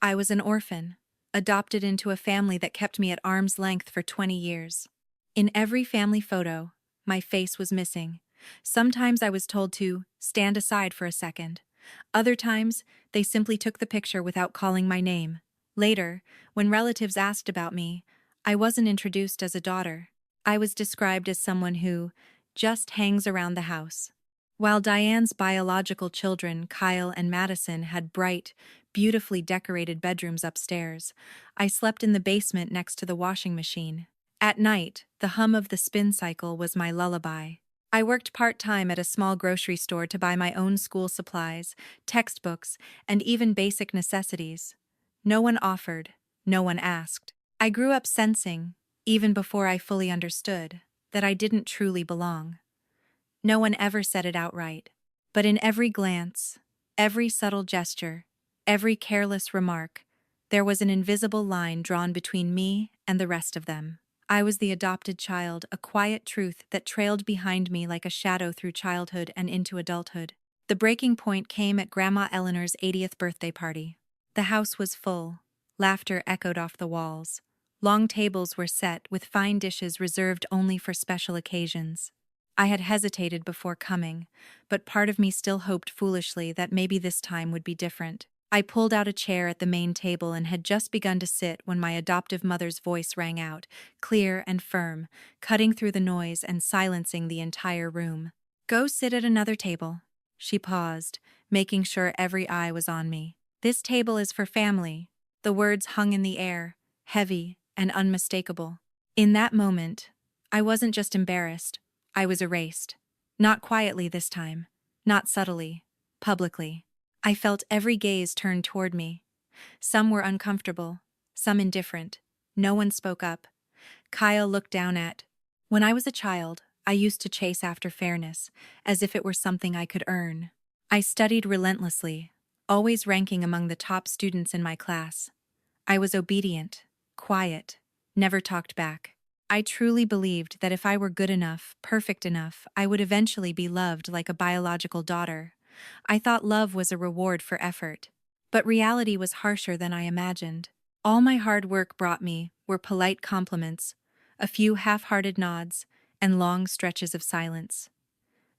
I was an orphan, adopted into a family that kept me at arm's length for 20 years. In every family photo, my face was missing. Sometimes I was told to stand aside for a second. Other times, they simply took the picture without calling my name. Later, when relatives asked about me, I wasn't introduced as a daughter. I was described as someone who just hangs around the house. While Diane's biological children, Kyle and Madison, had bright, beautifully decorated bedrooms upstairs, I slept in the basement next to the washing machine. At night, the hum of the spin cycle was my lullaby. I worked part-time at a small grocery store to buy my own school supplies, textbooks, and even basic necessities. No one offered, no one asked. I grew up sensing, even before I fully understood, that I didn't truly belong. No one ever said it outright, but in every glance, every subtle gesture, every careless remark, there was an invisible line drawn between me and the rest of them. I was the adopted child, a quiet truth that trailed behind me like a shadow through childhood and into adulthood. The breaking point came at Grandma Eleanor's 80th birthday party. The house was full. Laughter echoed off the walls. Long tables were set with fine dishes reserved only for special occasions. I had hesitated before coming, but part of me still hoped foolishly that maybe this time would be different. I pulled out a chair at the main table and had just begun to sit when my adoptive mother's voice rang out, clear and firm, cutting through the noise and silencing the entire room. "Go sit at another table." She paused, making sure every eye was on me. "This table is for family." The words hung in the air, heavy and unmistakable. In that moment, I wasn't just embarrassed, I was erased. Not quietly this time, not subtly, publicly. I felt every gaze turned toward me. Some were uncomfortable, some indifferent. No one spoke up. Kyle looked down at. When I was a child, I used to chase after fairness, as if it were something I could earn. I studied relentlessly, always ranking among the top students in my class. I was obedient, quiet, never talked back. I truly believed that if I were good enough, perfect enough, I would eventually be loved like a biological daughter. I thought love was a reward for effort. But reality was harsher than I imagined. All my hard work brought me were polite compliments, a few half-hearted nods, and long stretches of silence.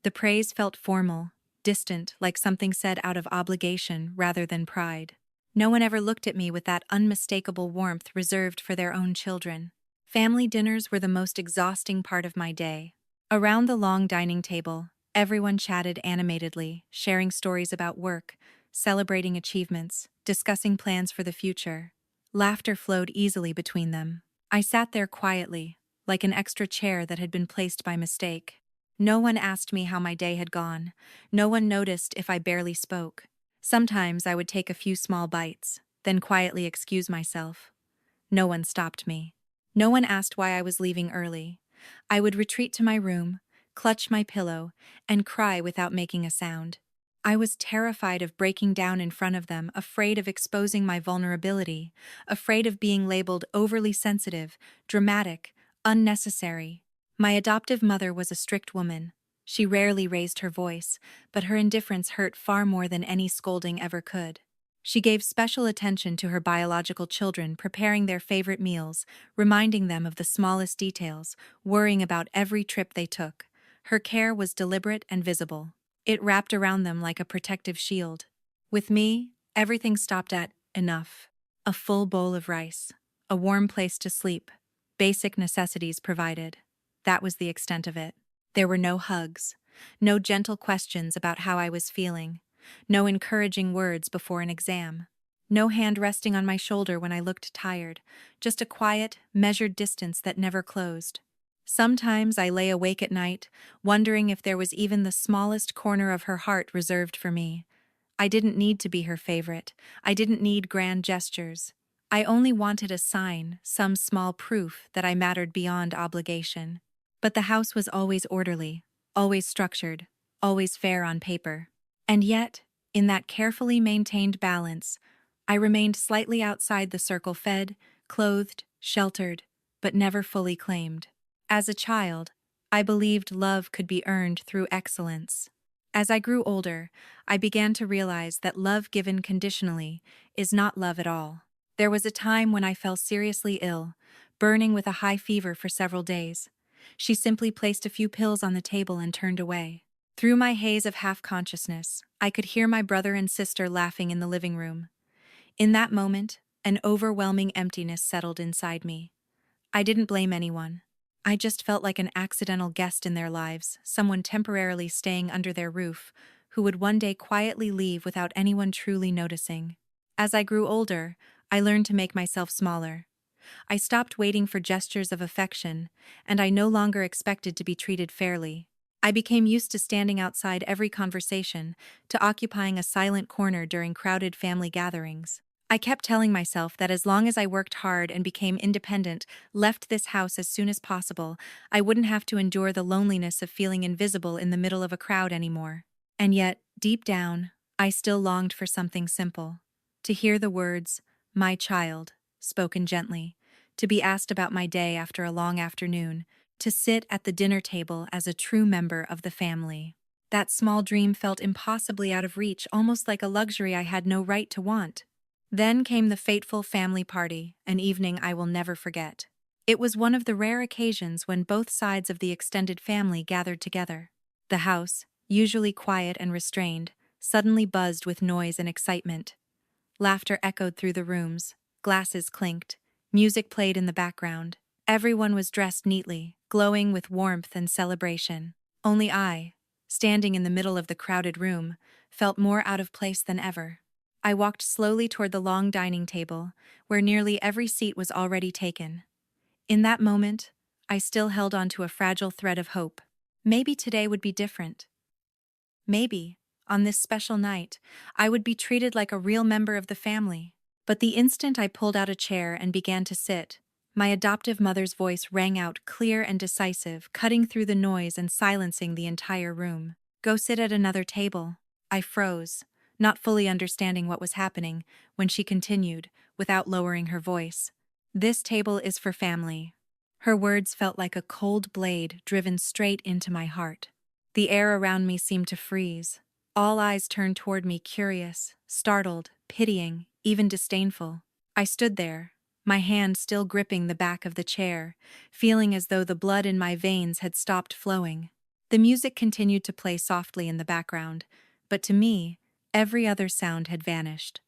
The praise felt formal, distant, like something said out of obligation rather than pride. No one ever looked at me with that unmistakable warmth reserved for their own children. Family dinners were the most exhausting part of my day. Around the long dining table, everyone chatted animatedly, sharing stories about work, celebrating achievements, discussing plans for the future. Laughter flowed easily between them. I sat there quietly, like an extra chair that had been placed by mistake. No one asked me how my day had gone. No one noticed if I barely spoke. Sometimes I would take a few small bites, then quietly excuse myself. No one stopped me. No one asked why I was leaving early. I would retreat to my room, clutch my pillow, and cry without making a sound. I was terrified of breaking down in front of them, afraid of exposing my vulnerability, afraid of being labeled overly sensitive, dramatic, unnecessary. My adoptive mother was a strict woman. She rarely raised her voice, but her indifference hurt far more than any scolding ever could. She gave special attention to her biological children, preparing their favorite meals, reminding them of the smallest details, worrying about every trip they took. Her care was deliberate and visible. It wrapped around them like a protective shield. With me, everything stopped at enough. A full bowl of rice, a warm place to sleep, basic necessities provided. That was the extent of it. There were no hugs, no gentle questions about how I was feeling, no encouraging words before an exam, no hand resting on my shoulder when I looked tired, just a quiet, measured distance that never closed. Sometimes I lay awake at night, wondering if there was even the smallest corner of her heart reserved for me. I didn't need to be her favorite. I didn't need grand gestures. I only wanted a sign, some small proof that I mattered beyond obligation. But the house was always orderly, always structured, always fair on paper. And yet, in that carefully maintained balance, I remained slightly outside the circle, fed, clothed, sheltered, but never fully claimed. As a child, I believed love could be earned through excellence. As I grew older, I began to realize that love given conditionally is not love at all. There was a time when I fell seriously ill, burning with a high fever for several days. She simply placed a few pills on the table and turned away. Through my haze of half-consciousness, I could hear my brother and sister laughing in the living room. In that moment, an overwhelming emptiness settled inside me. I didn't blame anyone. I just felt like an accidental guest in their lives, someone temporarily staying under their roof, who would one day quietly leave without anyone truly noticing. As I grew older, I learned to make myself smaller. I stopped waiting for gestures of affection, and I no longer expected to be treated fairly. I became used to standing outside every conversation, to occupying a silent corner during crowded family gatherings. I kept telling myself that as long as I worked hard and became independent, left this house as soon as possible, I wouldn't have to endure the loneliness of feeling invisible in the middle of a crowd anymore. And yet, deep down, I still longed for something simple. To hear the words, "my child," spoken gently, to be asked about my day after a long afternoon, to sit at the dinner table as a true member of the family. That small dream felt impossibly out of reach, almost like a luxury I had no right to want. Then came the fateful family party, an evening I will never forget. It was one of the rare occasions when both sides of the extended family gathered together. The house, usually quiet and restrained, suddenly buzzed with noise and excitement. Laughter echoed through the rooms, glasses clinked, music played in the background. Everyone was dressed neatly, glowing with warmth and celebration. Only I, standing in the middle of the crowded room, felt more out of place than ever. I walked slowly toward the long dining table, where nearly every seat was already taken. In that moment, I still held on to a fragile thread of hope. Maybe today would be different. Maybe, on this special night, I would be treated like a real member of the family. But the instant I pulled out a chair and began to sit, my adoptive mother's voice rang out clear and decisive, cutting through the noise and silencing the entire room. "Go sit at another table." I froze, not fully understanding what was happening, when she continued, without lowering her voice. "This table is for family." Her words felt like a cold blade driven straight into my heart. The air around me seemed to freeze. All eyes turned toward me, curious, startled, pitying, even disdainful. I stood there, my hand still gripping the back of the chair, feeling as though the blood in my veins had stopped flowing. The music continued to play softly in the background, but to me, every other sound had vanished.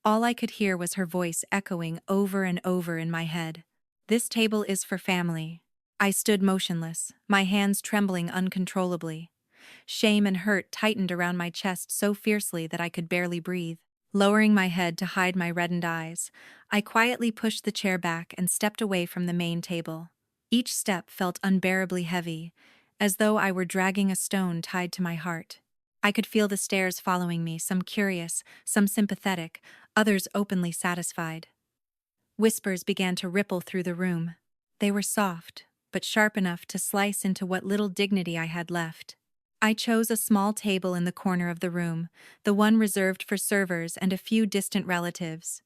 All I could hear was her voice echoing over and over in my head. "This table is for family." I stood motionless, my hands trembling uncontrollably. Shame and hurt tightened around my chest so fiercely that I could barely breathe. Lowering my head to hide my reddened eyes, I quietly pushed the chair back and stepped away from the main table. Each step felt unbearably heavy, as though I were dragging a stone tied to my heart. I could feel the stares following me, some curious, some sympathetic, others openly satisfied. Whispers began to ripple through the room. They were soft, but sharp enough to slice into what little dignity I had left. I chose a small table in the corner of the room, the one reserved for servers and a few distant relatives.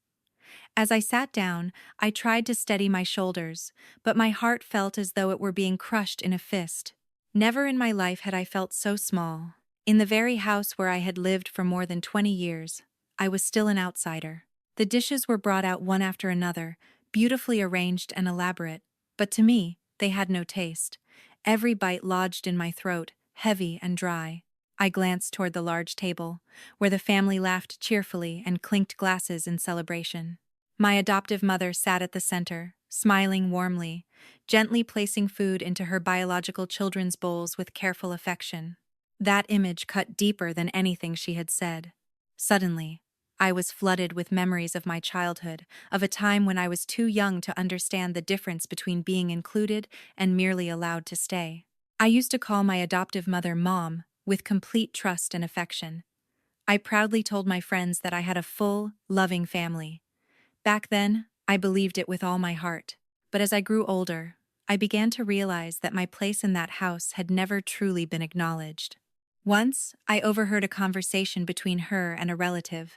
As I sat down, I tried to steady my shoulders, but my heart felt as though it were being crushed in a fist. Never in my life had I felt so small. In the very house where I had lived for more than 20 years, I was still an outsider. The dishes were brought out one after another, beautifully arranged and elaborate, but to me, they had no taste. Every bite lodged in my throat, heavy and dry. I glanced toward the large table, where the family laughed cheerfully and clinked glasses in celebration. My adoptive mother sat at the center, smiling warmly, gently placing food into her biological children's bowls with careful affection. That image cut deeper than anything she had said. Suddenly, I was flooded with memories of my childhood, of a time when I was too young to understand the difference between being included and merely allowed to stay. I used to call my adoptive mother Mom, with complete trust and affection. I proudly told my friends that I had a full, loving family. Back then, I believed it with all my heart. But as I grew older, I began to realize that my place in that house had never truly been acknowledged. Once, I overheard a conversation between her and a relative.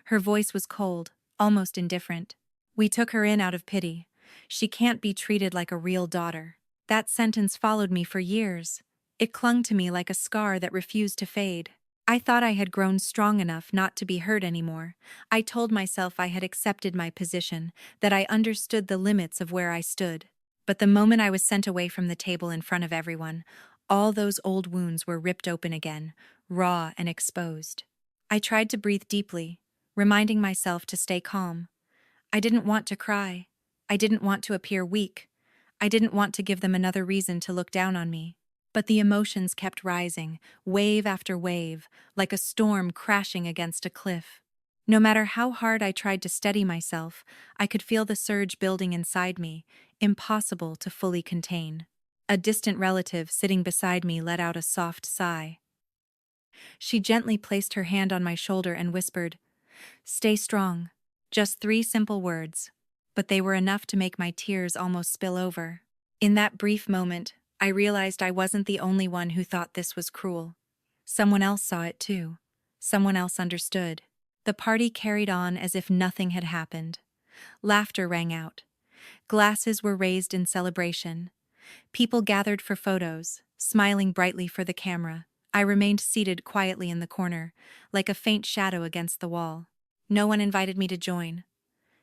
Her voice was cold, almost indifferent. "We took her in out of pity. She can't be treated like a real daughter." That sentence followed me for years. It clung to me like a scar that refused to fade. I thought I had grown strong enough not to be hurt anymore. I told myself I had accepted my position, that I understood the limits of where I stood. But the moment I was sent away from the table in front of everyone, all those old wounds were ripped open again, raw and exposed. I tried to breathe deeply, reminding myself to stay calm. I didn't want to cry. I didn't want to appear weak. I didn't want to give them another reason to look down on me. But the emotions kept rising, wave after wave, like a storm crashing against a cliff. No matter how hard I tried to steady myself, I could feel the surge building inside me, impossible to fully contain. A distant relative sitting beside me let out a soft sigh. She gently placed her hand on my shoulder and whispered, "Stay strong." Just 3 simple words, but they were enough to make my tears almost spill over. In that brief moment, I realized I wasn't the only one who thought this was cruel. Someone else saw it too. Someone else understood. The party carried on as if nothing had happened. Laughter rang out. Glasses were raised in celebration. People gathered for photos, smiling brightly for the camera. I remained seated quietly in the corner, like a faint shadow against the wall. No one invited me to join.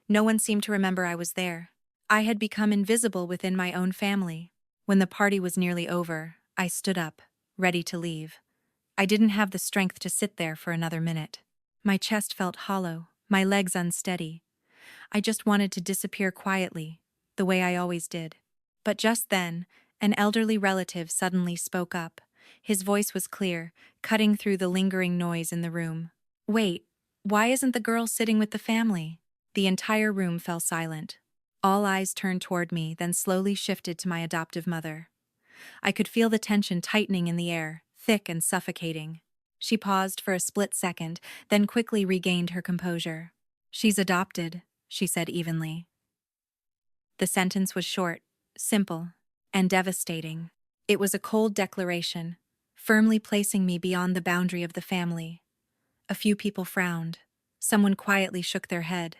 No one seemed to remember I was there. I had become invisible within my own family. When the party was nearly over, I stood up, ready to leave. I didn't have the strength to sit there for another minute. My chest felt hollow, my legs unsteady. I just wanted to disappear quietly, the way I always did. But just then, an elderly relative suddenly spoke up. His voice was clear, cutting through the lingering noise in the room. "Wait, why isn't the girl sitting with the family?" The entire room fell silent. All eyes turned toward me, then slowly shifted to my adoptive mother. I could feel the tension tightening in the air, thick and suffocating. She paused for a split second, then quickly regained her composure. "She's adopted," she said evenly. The sentence was short, simple, and devastating. It was a cold declaration, firmly placing me beyond the boundary of the family. A few people frowned. Someone quietly shook their head,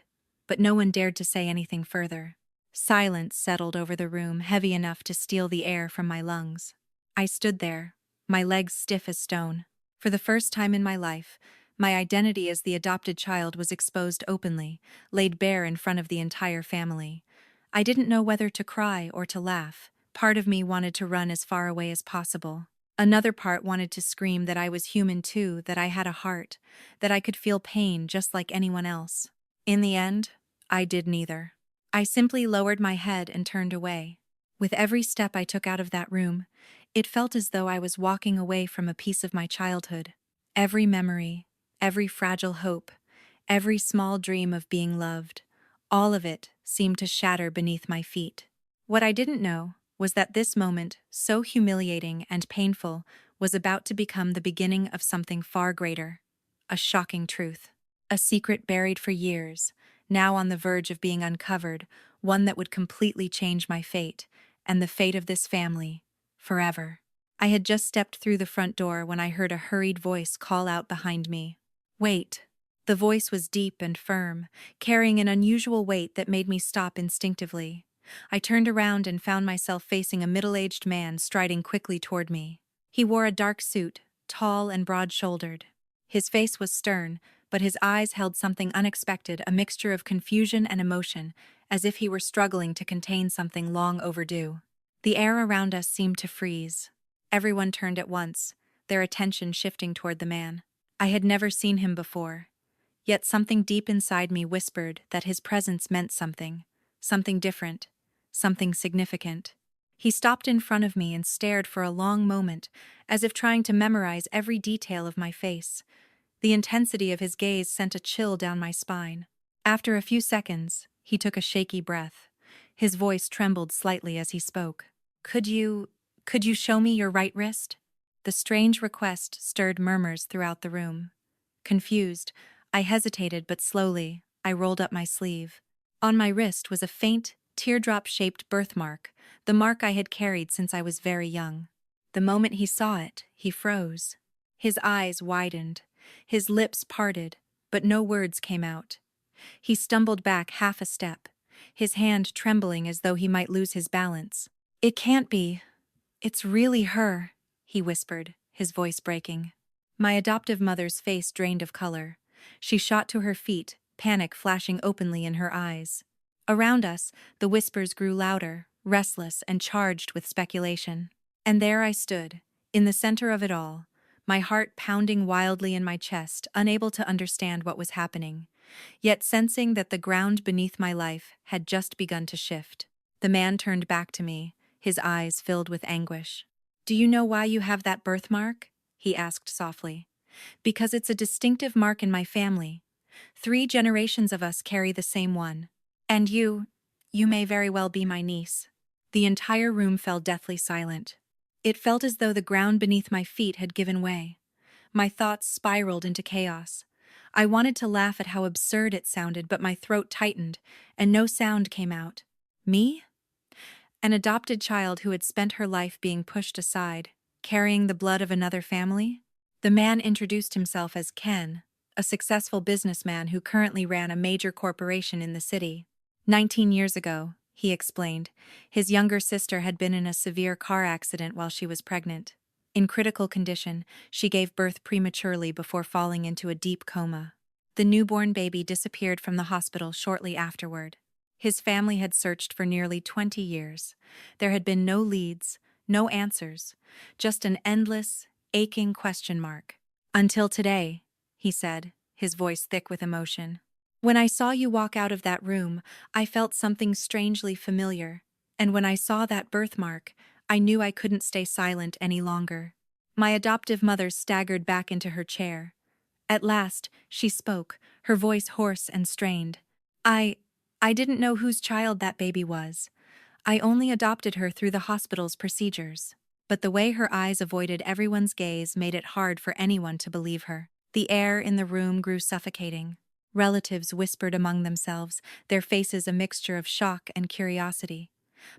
but no one dared to say anything further. Silence settled over the room, heavy enough to steal the air from my lungs. I stood there, my legs stiff as stone. For the first time in my life, my identity as the adopted child was exposed openly, laid bare in front of the entire family. I didn't know whether to cry or to laugh. Part of me wanted to run as far away as possible. Another part wanted to scream that I was human too, that I had a heart, that I could feel pain just like anyone else. In the end, I did neither. I simply lowered my head and turned away. With every step I took out of that room, it felt as though I was walking away from a piece of my childhood. Every memory, every fragile hope, every small dream of being loved, all of it seemed to shatter beneath my feet. What I didn't know was that this moment, so humiliating and painful, was about to become the beginning of something far greater. A shocking truth. A secret buried for years, now on the verge of being uncovered, one that would completely change my fate, and the fate of this family, forever. I had just stepped through the front door when I heard a hurried voice call out behind me. "Wait." The voice was deep and firm, carrying an unusual weight that made me stop instinctively. I turned around and found myself facing a middle-aged man striding quickly toward me. He wore a dark suit, tall and broad-shouldered. His face was stern, but his eyes held something unexpected, a mixture of confusion and emotion, as if he were struggling to contain something long overdue. The air around us seemed to freeze. Everyone turned at once, their attention shifting toward the man. I had never seen him before, yet something deep inside me whispered that his presence meant something different, something significant. He stopped in front of me and stared for a long moment, as if trying to memorize every detail of my face. The intensity of his gaze sent a chill down my spine. After a few seconds, he took a shaky breath. His voice trembled slightly as he spoke. Could you show me your right wrist?" The strange request stirred murmurs throughout the room. Confused, I hesitated, but slowly, I rolled up my sleeve. On my wrist was a faint, teardrop-shaped birthmark, the mark I had carried since I was very young. The moment he saw it, he froze. His eyes widened, his lips parted, but no words came out. He stumbled back half a step, his hand trembling as though he might lose his balance. "It can't be. It's really her," he whispered, his voice breaking. My adoptive mother's face drained of color. She shot to her feet, panic flashing openly in her eyes. Around us, the whispers grew louder, restless, and charged with speculation. And there I stood, in the center of it all, my heart pounding wildly in my chest, unable to understand what was happening, yet sensing that the ground beneath my life had just begun to shift. The man turned back to me, his eyes filled with anguish. "Do you know why you have that birthmark?" he asked softly. "Because it's a distinctive mark in my family. 3 generations of us carry the same one. And you may very well be my niece." The entire room fell deathly silent. It felt as though the ground beneath my feet had given way. My thoughts spiraled into chaos. I wanted to laugh at how absurd it sounded, but my throat tightened, and no sound came out. Me? An adopted child who had spent her life being pushed aside, carrying the blood of another family? The man introduced himself as Ken, a successful businessman who currently ran a major corporation in the city. 19 years ago, he explained, his younger sister had been in a severe car accident while she was pregnant. In critical condition, she gave birth prematurely before falling into a deep coma. The newborn baby disappeared from the hospital shortly afterward. His family had searched for nearly 20 years. There had been no leads, no answers, just an endless, aching question mark. "Until today," he said, his voice thick with emotion. "When I saw you walk out of that room, I felt something strangely familiar, and when I saw that birthmark, I knew I couldn't stay silent any longer." My adoptive mother staggered back into her chair. At last, she spoke, her voice hoarse and strained. I didn't know whose child that baby was. I only adopted her through the hospital's procedures." But the way her eyes avoided everyone's gaze made it hard for anyone to believe her. The air in the room grew suffocating. Relatives whispered among themselves, their faces a mixture of shock and curiosity.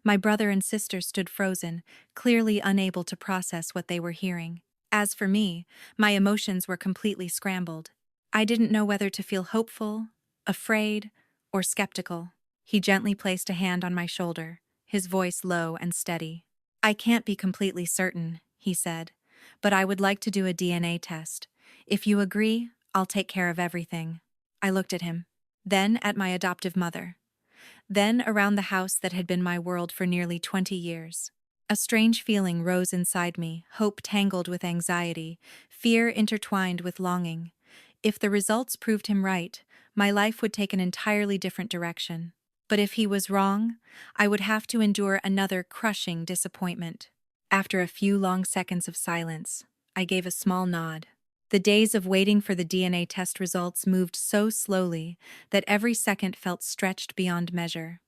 My brother and sister stood frozen, clearly unable to process what they were hearing. As for me, my emotions were completely scrambled. I didn't know whether to feel hopeful, afraid, or skeptical. He gently placed a hand on my shoulder, his voice low and steady. "I can't be completely certain," he said, "but I would like to do a DNA test. If you agree, I'll take care of everything." I looked at him, then at my adoptive mother, then around the house that had been my world for nearly 20 years. A strange feeling rose inside me, hope tangled with anxiety, fear intertwined with longing. If the results proved him right, my life would take an entirely different direction. But if he was wrong, I would have to endure another crushing disappointment. After a few long seconds of silence, I gave a small nod. The days of waiting for the DNA test results moved so slowly that every second felt stretched beyond measure.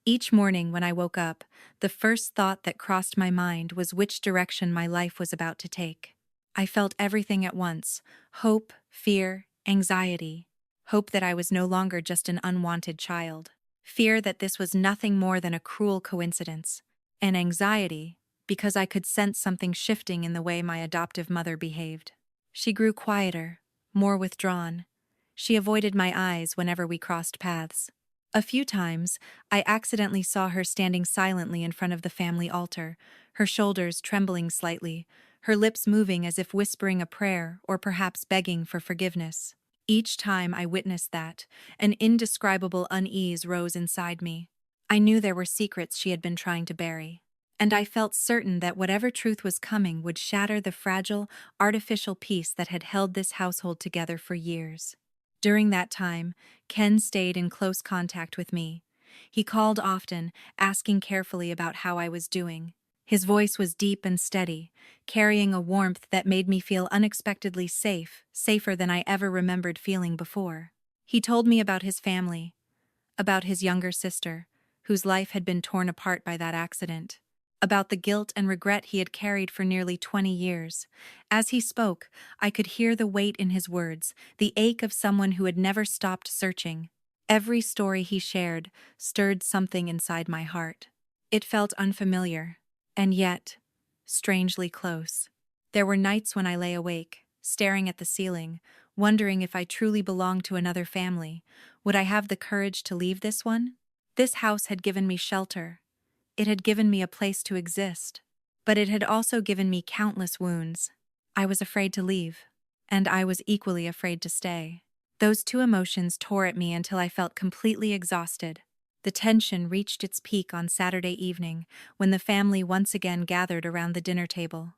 Each morning when I woke up, the first thought that crossed my mind was which direction my life was about to take. I felt everything at once: hope, fear, anxiety. Hope that I was no longer just an unwanted child. Fear that this was nothing more than a cruel coincidence. And anxiety, because I could sense something shifting in the way my adoptive mother behaved. She grew quieter, more withdrawn. She avoided my eyes whenever we crossed paths. A few times, I accidentally saw her standing silently in front of the family altar, her shoulders trembling slightly, her lips moving as if whispering a prayer or perhaps begging for forgiveness. Each time I witnessed that, an indescribable unease rose inside me. I knew there were secrets she had been trying to bury, and I felt certain that whatever truth was coming would shatter the fragile, artificial peace that had held this household together for years. During that time, Ken stayed in close contact with me. He called often, asking carefully about how I was doing. His voice was deep and steady, carrying a warmth that made me feel unexpectedly safe, safer than I ever remembered feeling before. He told me about his family, about his younger sister, whose life had been torn apart by that accident, about the guilt and regret he had carried for nearly 20 years. As he spoke, I could hear the weight in his words, the ache of someone who had never stopped searching. Every story he shared stirred something inside my heart. It felt unfamiliar, and yet, strangely close. There were nights when I lay awake, staring at the ceiling, wondering if I truly belonged to another family. Would I have the courage to leave this one? This house had given me shelter. It had given me a place to exist. but it had also given me countless wounds. I was afraid to leave, and I was equally afraid to stay. Those two emotions tore at me until I felt completely exhausted. The tension reached its peak on Saturday evening, when the family once again gathered around the dinner table.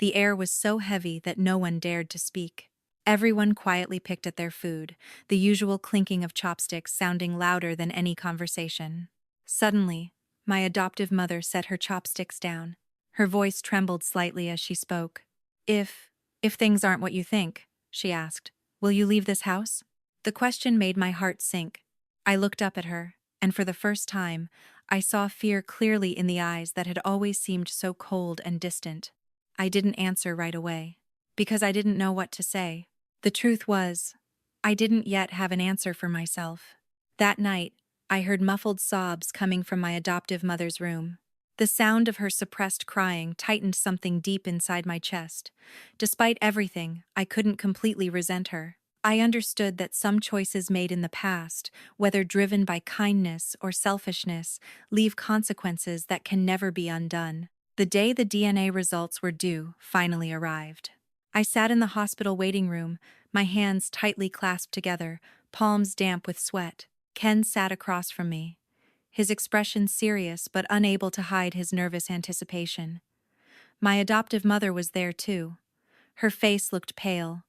The air was so heavy that no one dared to speak. Everyone quietly picked at their food, the usual clinking of chopsticks sounding louder than any conversation. Suddenly, my adoptive mother set her chopsticks down. Her voice trembled slightly as she spoke. If things aren't what you think," she asked, "will you leave this house?" The question made my heart sink. I looked up at her, and for the first time, I saw fear clearly in the eyes that had always seemed so cold and distant. I didn't answer right away, because I didn't know what to say. The truth was, I didn't yet have an answer for myself. That night, I heard muffled sobs coming from my adoptive mother's room. The sound of her suppressed crying tightened something deep inside my chest. Despite everything, I couldn't completely resent her. I understood that some choices made in the past, whether driven by kindness or selfishness, leave consequences that can never be undone. The day the DNA results were due finally arrived. I sat in the hospital waiting room, my hands tightly clasped together, palms damp with sweat. Ken sat across from me, his expression serious but unable to hide his nervous anticipation. My adoptive mother was there too. Her face looked pale,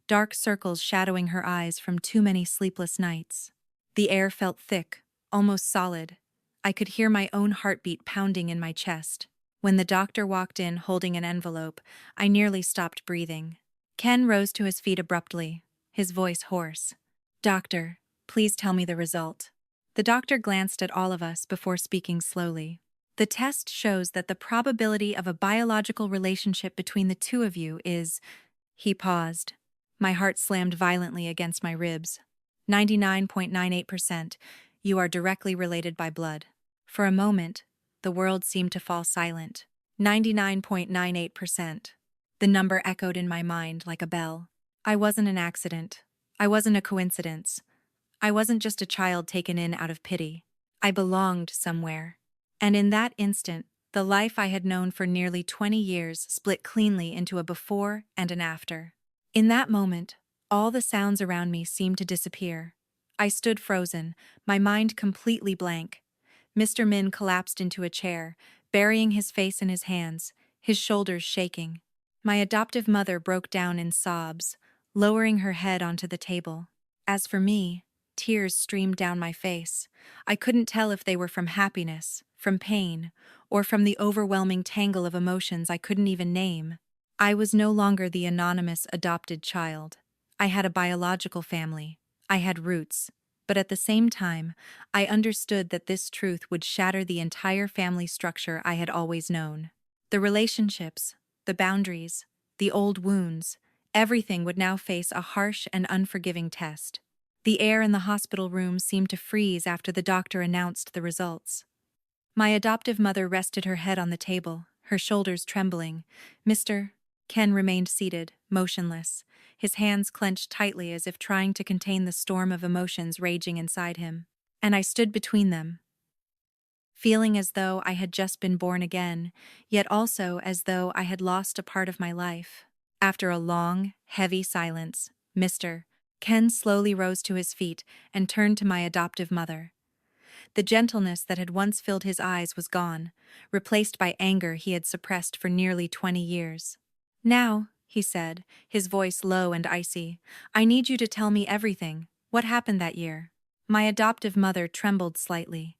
dark circles shadowing her eyes from too many sleepless nights. The air felt thick, almost solid. I could hear my own heartbeat pounding in my chest. When the doctor walked in holding an envelope, I nearly stopped breathing. Ken rose to his feet abruptly, his voice hoarse. "Doctor, please tell me the result." The doctor glanced at all of us before speaking slowly. "The test shows that the probability of a biological relationship between the two of you is—" He paused. My heart slammed violently against my ribs. 99.98%. You are directly related by blood. For a moment, the world seemed to fall silent. 99.98%. The number echoed in my mind like a bell. I wasn't an accident. I wasn't a coincidence. I wasn't just a child taken in out of pity. I belonged somewhere. And in that instant, the life I had known for nearly 20 years split cleanly into a before and an after. In that moment, all the sounds around me seemed to disappear. I stood frozen, my mind completely blank. Mr. Min collapsed into a chair, burying his face in his hands, his shoulders shaking. My adoptive mother broke down in sobs, lowering her head onto the table. As for me, tears streamed down my face. I couldn't tell if they were from happiness, from pain, or from the overwhelming tangle of emotions I couldn't even name. I was no longer the anonymous adopted child. I had a biological family. I had roots. But at the same time, I understood that this truth would shatter the entire family structure I had always known. The relationships, the boundaries, the old wounds, everything would now face a harsh and unforgiving test. The air in the hospital room seemed to freeze after the doctor announced the results. My adoptive mother rested her head on the table, her shoulders trembling. Ken remained seated, motionless, his hands clenched tightly as if trying to contain the storm of emotions raging inside him. And I stood between them, feeling as though I had just been born again, yet also as though I had lost a part of my life. After a long, heavy silence, Ken slowly rose to his feet and turned to my adoptive mother. The gentleness that had once filled his eyes was gone, replaced by anger he had suppressed for nearly 20 years. "Now," he said, his voice low and icy, "I need you to tell me everything. What happened that year?" My adoptive mother trembled slightly.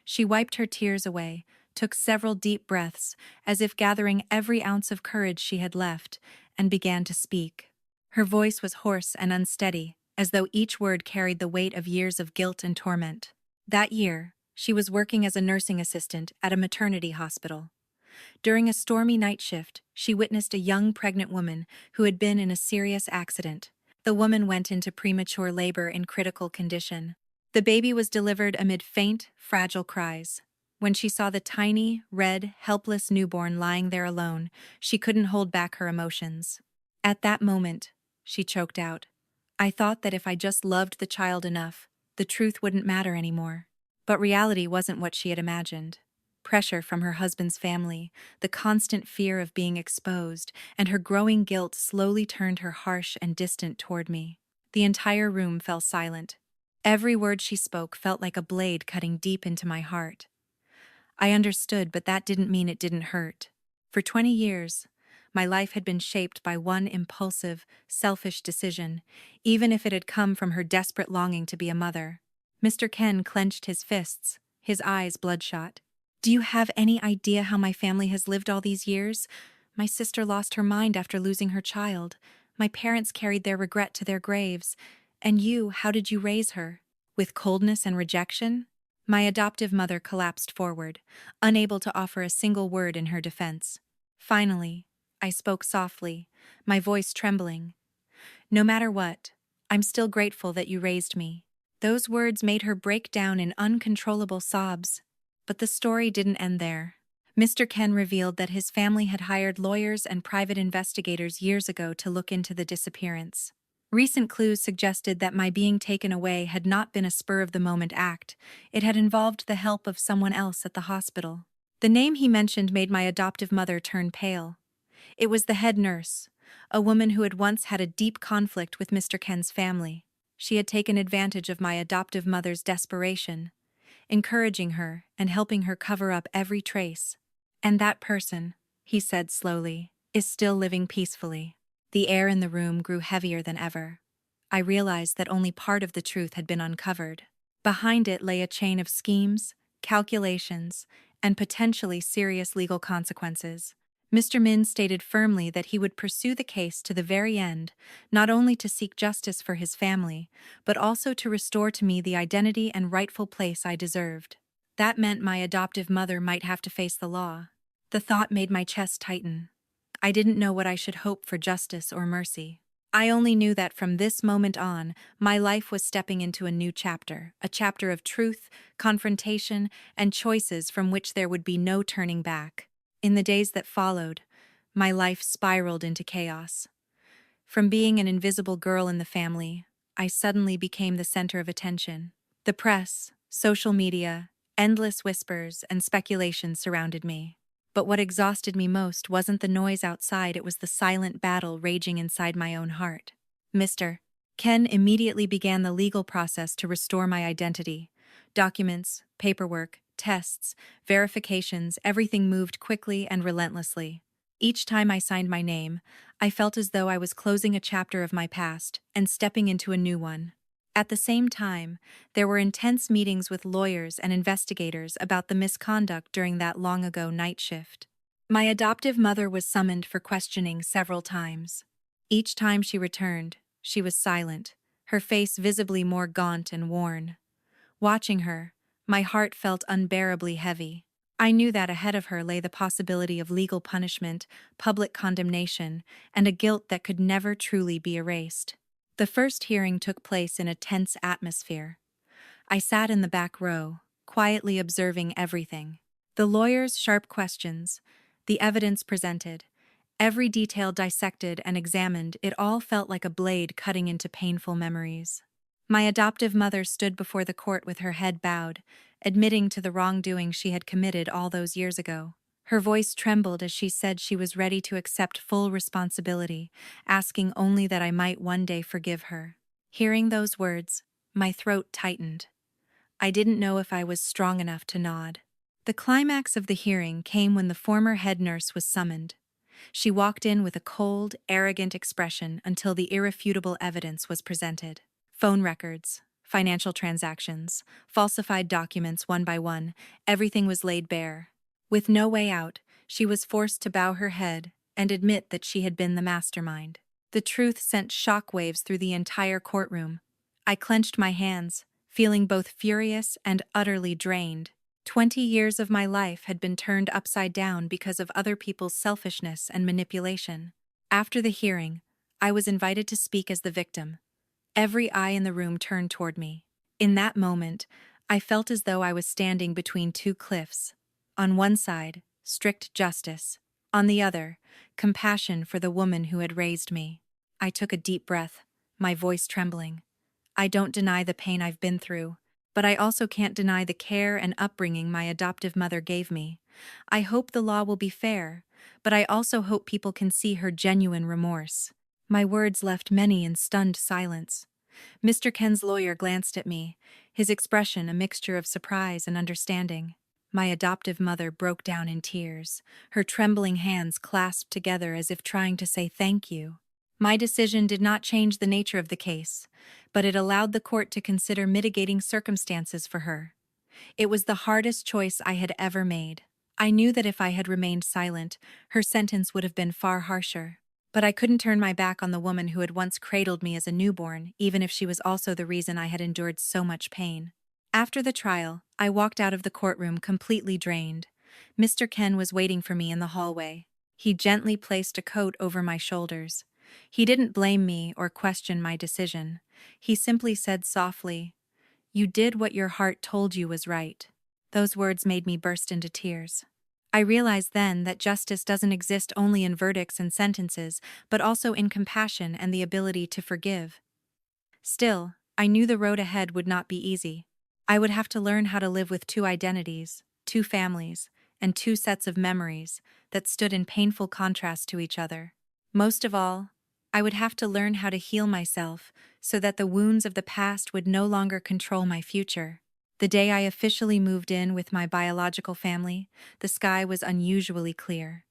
She wiped her tears away, took several deep breaths, as if gathering every ounce of courage she had left, and began to speak. Her voice was hoarse and unsteady, as though each word carried the weight of years of guilt and torment. That year, she was working as a nursing assistant at a maternity hospital. During a stormy night shift, she witnessed a young pregnant woman who had been in a serious accident. The woman went into premature labor in critical condition. The baby was delivered amid faint, fragile cries. When she saw the tiny, red, helpless newborn lying there alone, she couldn't hold back her emotions. "At that moment," she choked out, "I thought that if I just loved the child enough, the truth wouldn't matter anymore." But reality wasn't what she had imagined. pressure from her husband's family, the constant fear of being exposed, and her growing guilt slowly turned her harsh and distant toward me. The entire room fell silent. Every word she spoke felt like a blade cutting deep into my heart. I understood, but that didn't mean it didn't hurt. For 20 years, my life had been shaped by one impulsive, selfish decision, even if it had come from her desperate longing to be a mother. Mr. Ken clenched his fists, his eyes bloodshot. "Do you have any idea how my family has lived all these years? My sister lost her mind after losing her child. My parents carried their regret to their graves. And you, how did you raise her? With coldness and rejection?" My adoptive mother collapsed forward, unable to offer a single word in her defense. Finally, I spoke softly, my voice trembling. "No matter what, I'm still grateful that you raised me." Those words made her break down in uncontrollable sobs. But the story didn't end there. Mr. Ken revealed that his family had hired lawyers and private investigators years ago to look into the disappearance. Recent clues suggested that my being taken away had not been a spur-of-the-moment act. It had involved the help of someone else at the hospital. The name he mentioned made my adoptive mother turn pale. It was the head nurse, a woman who had once had a deep conflict with Mr. Ken's family. She had taken advantage of my adoptive mother's desperation, encouraging her and helping her cover up every trace. "And that person," he said slowly, "is still living peacefully." The air in the room grew heavier than ever. I realized that only part of the truth had been uncovered. Behind it lay a chain of schemes, calculations, and potentially serious legal consequences. Mr. Min stated firmly that he would pursue the case to the very end, not only to seek justice for his family, but also to restore to me the identity and rightful place I deserved. That meant my adoptive mother might have to face the law. The thought made my chest tighten. I didn't know what I should hope for justice or mercy. I only knew that from this moment on, my life was stepping into a new chapter, a chapter of truth, confrontation, and choices from which there would be no turning back. In the days that followed, my life spiraled into chaos. From being an invisible girl in the family, I suddenly became the center of attention. The press, social media, endless whispers, and speculation surrounded me. But what exhausted me most wasn't the noise outside, it was the silent battle raging inside my own heart. Mr. Ken immediately began the legal process to restore my identity. Documents, paperwork, tests, verifications, everything moved quickly and relentlessly. Each time I signed my name, I felt as though I was closing a chapter of my past and stepping into a new one. At the same time, there were intense meetings with lawyers and investigators about the misconduct during that long-ago night shift. My adoptive mother was summoned for questioning several times. Each time she returned, she was silent, her face visibly more gaunt and worn. Watching her, my heart felt unbearably heavy. I knew that ahead of her lay the possibility of legal punishment, public condemnation, and a guilt that could never truly be erased. The first hearing took place in a tense atmosphere. I sat in the back row, quietly observing everything. The lawyers' sharp questions, the evidence presented, every detail dissected and examined, it all felt like a blade cutting into painful memories. My adoptive mother stood before the court with her head bowed, admitting to the wrongdoing she had committed all those years ago. Her voice trembled as she said she was ready to accept full responsibility, asking only that I might one day forgive her. Hearing those words, my throat tightened. I didn't know if I was strong enough to nod. The climax of the hearing came when the former head nurse was summoned. She walked in with a cold, arrogant expression until the irrefutable evidence was presented. Phone records, financial transactions, falsified documents one by one, everything was laid bare. With no way out, she was forced to bow her head and admit that she had been the mastermind. The truth sent shockwaves through the entire courtroom. I clenched my hands, feeling both furious and utterly drained. 20 years of my life had been turned upside down because of other people's selfishness and manipulation. After the hearing, I was invited to speak as the victim. Every eye in the room turned toward me. In that moment, I felt as though I was standing between two cliffs. On one side, strict justice. On the other, compassion for the woman who had raised me. I took a deep breath, my voice trembling. "I don't deny the pain I've been through, but I also can't deny the care and upbringing my adoptive mother gave me. I hope the law will be fair, but I also hope people can see her genuine remorse." My words left many in stunned silence. Mr. Ken's lawyer glanced at me, his expression a mixture of surprise and understanding. My adoptive mother broke down in tears, her trembling hands clasped together as if trying to say thank you. My decision did not change the nature of the case, but it allowed the court to consider mitigating circumstances for her. It was the hardest choice I had ever made. I knew that if I had remained silent, her sentence would have been far harsher. But I couldn't turn my back on the woman who had once cradled me as a newborn, even if she was also the reason I had endured so much pain. After the trial, I walked out of the courtroom completely drained. Mr. Ken was waiting for me in the hallway. He gently placed a coat over my shoulders. He didn't blame me or question my decision. He simply said softly, "You did what your heart told you was right." Those words made me burst into tears. I realized then that justice doesn't exist only in verdicts and sentences, but also in compassion and the ability to forgive. Still, I knew the road ahead would not be easy. I would have to learn how to live with two identities, two families, and two sets of memories that stood in painful contrast to each other. Most of all, I would have to learn how to heal myself so that the wounds of the past would no longer control my future. The day I officially moved in with my biological family, the sky was unusually clear.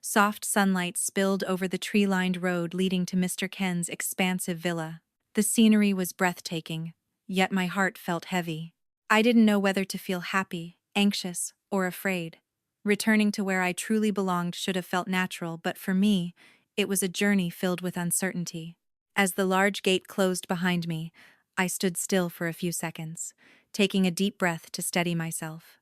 Soft sunlight spilled over the tree-lined road leading to Mr. Ken's expansive villa. The scenery was breathtaking, yet my heart felt heavy. I didn't know whether to feel happy, anxious, or afraid. Returning to where I truly belonged should have felt natural, but for me, it was a journey filled with uncertainty. As the large gate closed behind me, I stood still for a few seconds, taking a deep breath to steady myself.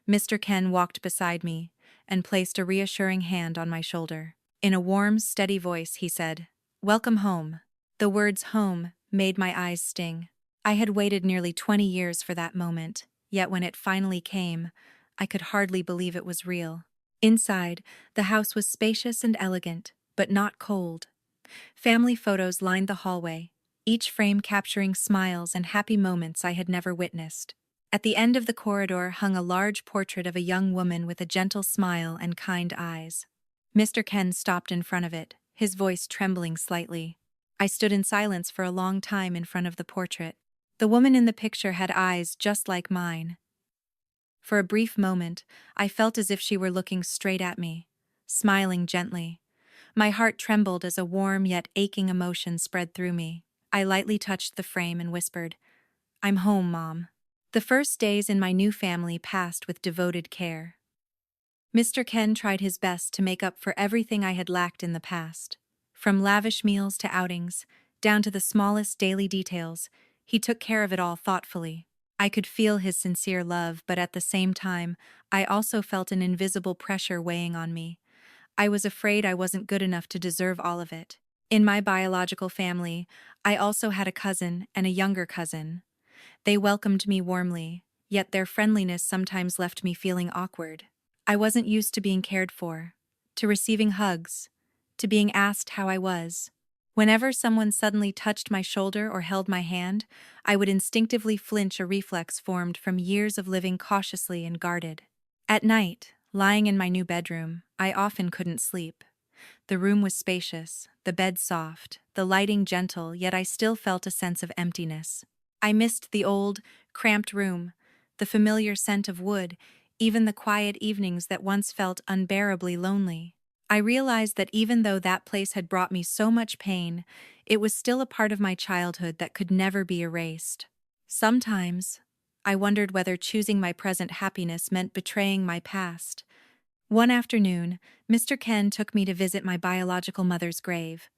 Mr. Ken walked beside me and placed a reassuring hand on my shoulder. In a warm, steady voice, he said, "Welcome home." The words home made my eyes sting. I had waited nearly 20 years for that moment, yet when it finally came, I could hardly believe it was real. Inside, the house was spacious and elegant, but not cold. Family photos lined the hallway, each frame capturing smiles and happy moments I had never witnessed. At the end of the corridor hung a large portrait of a young woman with a gentle smile and kind eyes. Mr. Ken stopped in front of it, his voice trembling slightly. I stood in silence for a long time in front of the portrait. The woman in the picture had eyes just like mine. For a brief moment, I felt as if she were looking straight at me, smiling gently. My heart trembled as a warm yet aching emotion spread through me. I lightly touched the frame and whispered, "I'm home, Mom." The first days in my new family passed with devoted care. Mr. Ken tried his best to make up for everything I had lacked in the past. From lavish meals to outings, down to the smallest daily details, he took care of it all thoughtfully. I could feel his sincere love, but at the same time, I also felt an invisible pressure weighing on me. I was afraid I wasn't good enough to deserve all of it. In my biological family, I also had a cousin and a younger cousin. They welcomed me warmly, yet their friendliness sometimes left me feeling awkward. I wasn't used to being cared for, to receiving hugs, to being asked how I was. Whenever someone suddenly touched my shoulder or held my hand, I would instinctively flinch, a reflex formed from years of living cautiously and guarded. At night, lying in my new bedroom, I often couldn't sleep. The room was spacious, the bed soft, the lighting gentle, yet I still felt a sense of emptiness. I missed the old, cramped room, the familiar scent of wood, even the quiet evenings that once felt unbearably lonely. I realized that even though that place had brought me so much pain, it was still a part of my childhood that could never be erased. Sometimes, I wondered whether choosing my present happiness meant betraying my past. One afternoon, Mr. Ken took me to visit my biological mother's grave.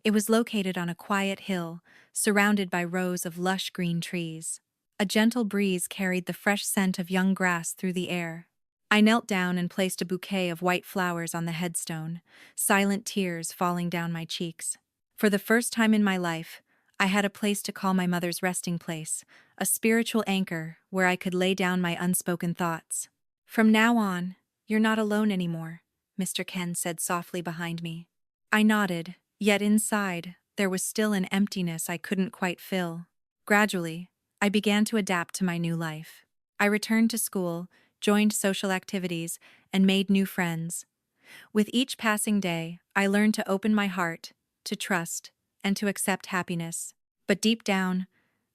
It was located on a quiet hill, surrounded by rows of lush green trees. A gentle breeze carried the fresh scent of young grass through the air. I knelt down and placed a bouquet of white flowers on the headstone, silent tears falling down my cheeks. For the first time in my life, I had a place to call my mother's resting place, a spiritual anchor where I could lay down my unspoken thoughts. "From now on, you're not alone anymore," Mr. Ken said softly behind me. I nodded, yet inside, there was still an emptiness I couldn't quite fill. Gradually, I began to adapt to my new life. I returned to school, joined social activities, and made new friends. With each passing day, I learned to open my heart, to trust, and to accept happiness. But deep down,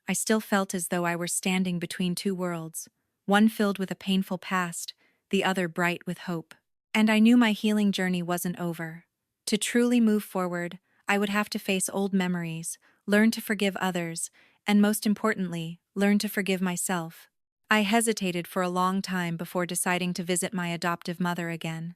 I still felt as though I were standing between two worlds, one filled with a painful past, the other bright with hope. And I knew my healing journey wasn't over. To truly move forward, I would have to face old memories, learn to forgive others, and most importantly, learn to forgive myself. I hesitated for a long time before deciding to visit my adoptive mother again.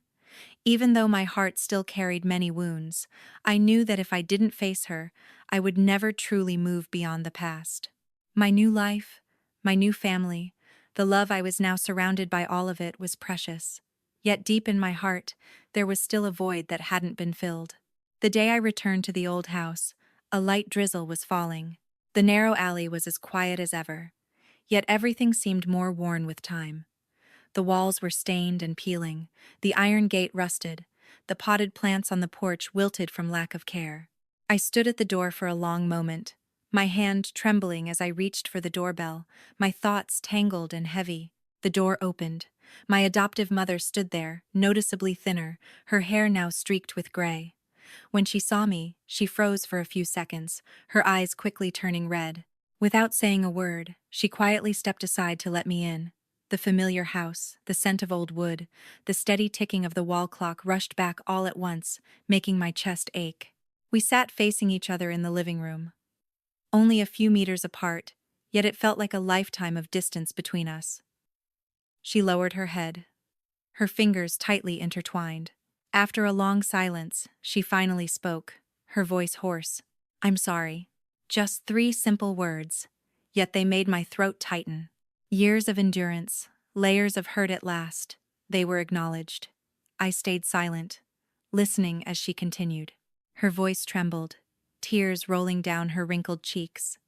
Even though my heart still carried many wounds, I knew that if I didn't face her, I would never truly move beyond the past. My new life, my new family, the love I was now surrounded by, all of it was precious. Yet deep in my heart, there was still a void that hadn't been filled. The day I returned to the old house, a light drizzle was falling. The narrow alley was as quiet as ever, yet everything seemed more worn with time. The walls were stained and peeling, the iron gate rusted, the potted plants on the porch wilted from lack of care. I stood at the door for a long moment, my hand trembling as I reached for the doorbell, my thoughts tangled and heavy. The door opened. My adoptive mother stood there, noticeably thinner, her hair now streaked with gray. When she saw me, she froze for a few seconds, her eyes quickly turning red. Without saying a word, she quietly stepped aside to let me in. The familiar house, the scent of old wood, the steady ticking of the wall clock rushed back all at once, making my chest ache. We sat facing each other in the living room, only a few meters apart, yet it felt like a lifetime of distance between us. She lowered her head, her fingers tightly intertwined. After a long silence, she finally spoke, her voice hoarse. "I'm sorry." Just 3 simple words, yet they made my throat tighten. Years of endurance, layers of hurt at last, they were acknowledged. I stayed silent, listening as she continued. Her voice trembled, tears rolling down her wrinkled cheeks.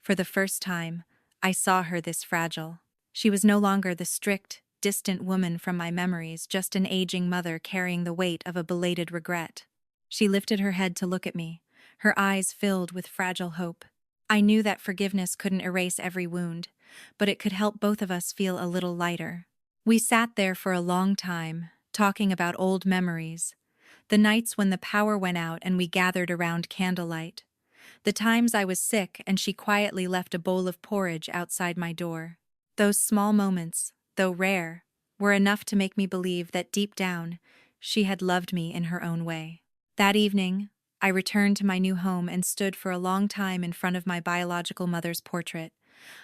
For the first time, I saw her this fragile. She was no longer the strict, distant woman from my memories, just an aging mother carrying the weight of a belated regret. She lifted her head to look at me, her eyes filled with fragile hope. I knew that forgiveness couldn't erase every wound, but it could help both of us feel a little lighter. We sat there for a long time, talking about old memories, the nights when the power went out and we gathered around candlelight, the times I was sick and she quietly left a bowl of porridge outside my door. Those small moments, though rare, were enough to make me believe that deep down, she had loved me in her own way. That evening, I returned to my new home and stood for a long time in front of my biological mother's portrait.